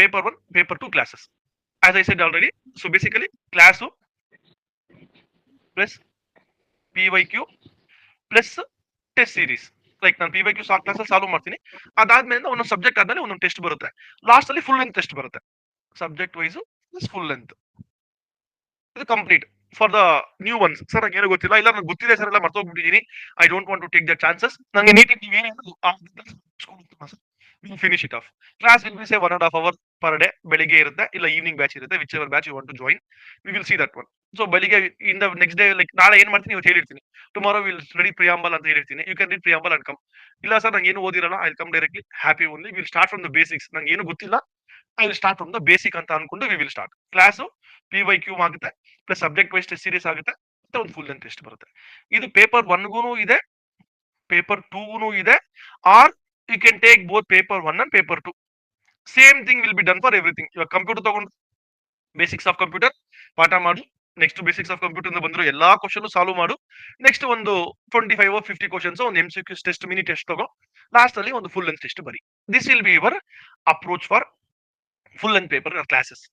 paper 1, paper 2 classes. As I said already, so basically class plus PYQ plus test series. Like ನಾನು PYQ class ಅಲ್ಲಿ solve ಮಾಡ್ತೀನಿ. ಅದಾದ್ಮೇಲೆ ಒಂದೊಂದು subject ಆದ್ಮೇಲೆ ಒಂದೊಂದು ಟೆಸ್ಟ್ ಬರುತ್ತೆ. ಲಾಸ್ಟ್ ಅಲ್ಲಿ ಫುಲ್ ಲೆಂತ್ ಟೆಸ್ಟ್ ಬರುತ್ತೆ. Subject wise plus full length. ಇದು complete for the new ones. Sir ನಂಗೆ ಏನೂ ಗೊತ್ತಿಲ್ಲ, ಇಲ್ಲ ನಂಗೆ ಗೊತ್ತಿದೆ ಸರ್, ಎಲ್ಲ ಮರ್ತೋಗ್ಬಿಟ್ಟಿದ್ದೀನಿ, I don't want to take the chances. ನಂಗೆ ನೀಟಾಗಿ will finish it off. Class will be say 1.5 hour per day. ಬೆಳಿಗ್ಗೆ ಇರುತ್ತೆ, ಇಲ್ಲ ಈವ್ನಿಂಗ್ ಬ್ಯಾಚ್ ಇರುತ್ತೆ, whichever batch you want to join, we will see that one. So ಬೆಳಿಗ್ಗೆ ಇಂದ next day, like ನಾಳೆ ಏನ್ ಮಾಡ್ತೀನಿ ಇವತ್ತು ಹೇಳಿರ್ತೀನಿ. ಟುಮಾರೋ ವಿಲ್ ಸ್ಟಡಿ ಪ್ರಿಯಾಂಬಲ್ ಅಂತ ಹೇಳಿರ್ತೀನಿ. You can read preamble and come. ಇಲ್ಲ ಸರ್ ನಂಗೆ ಏನು ಓದಿರಲ್ಲ, I come directly, happy only, will start from the basics. ನಂಗೆ ಏನು ಗೊತ್ತಿಲ್ಲ, I will start from the basic ಅಂತ ಅನ್ಕೊಂಡು we will start. Class PYQ ಆಗುತ್ತೆ, plus subject wise test series ಆಗುತ್ತೆ, ಮತ್ತೆ ಒಂದು ಫುಲ್ ಲೆಂತ್ ಟೆಸ್ಟ್ ಬರುತ್ತೆ. ಇದು ಪೇಪರ್ 1 ಇದೆ, ಪೇಪರ್ 2 ಇದೆ, are you can take both paper 1 and paper 2. Same thing will be done for everything. ಇವಾಗ ಕಂಪ್ಯೂಟರ್ ತಗೊಂಡು ಬೇಸಿಕ್ಸ್ ಆಫ್ ಕಂಪ್ಯೂಟರ್ ಪಾಠ ಮಾಡು, ನೆಕ್ಸ್ಟ್ ಬೇಸಿಕ್ಸ್ ಆಫ್ ಕಂಪ್ಯೂಟರ್ ಬಂದ್ರು ಎಲ್ಲಾ ಕ್ವಶನ್ ಸಾಲ್ವ್ ಮಾಡು, ನೆಕ್ಸ್ಟ್ ಒಂದು 25 or 50 ಕ್ವಶನ್ಸ್ ಒಂದು MCQ ಟೆಸ್ಟ್, ಮಿನಿ ಟೆಸ್ಟ್ ತಗೋ, ಲಾಸ್ಟ್ ಅಲ್ಲಿ ಒಂದು ಫುಲ್ ಲೆಂತ್ ಟೆಸ್ಟ್ ಬರಿ. This will be your approach for full length paper classes.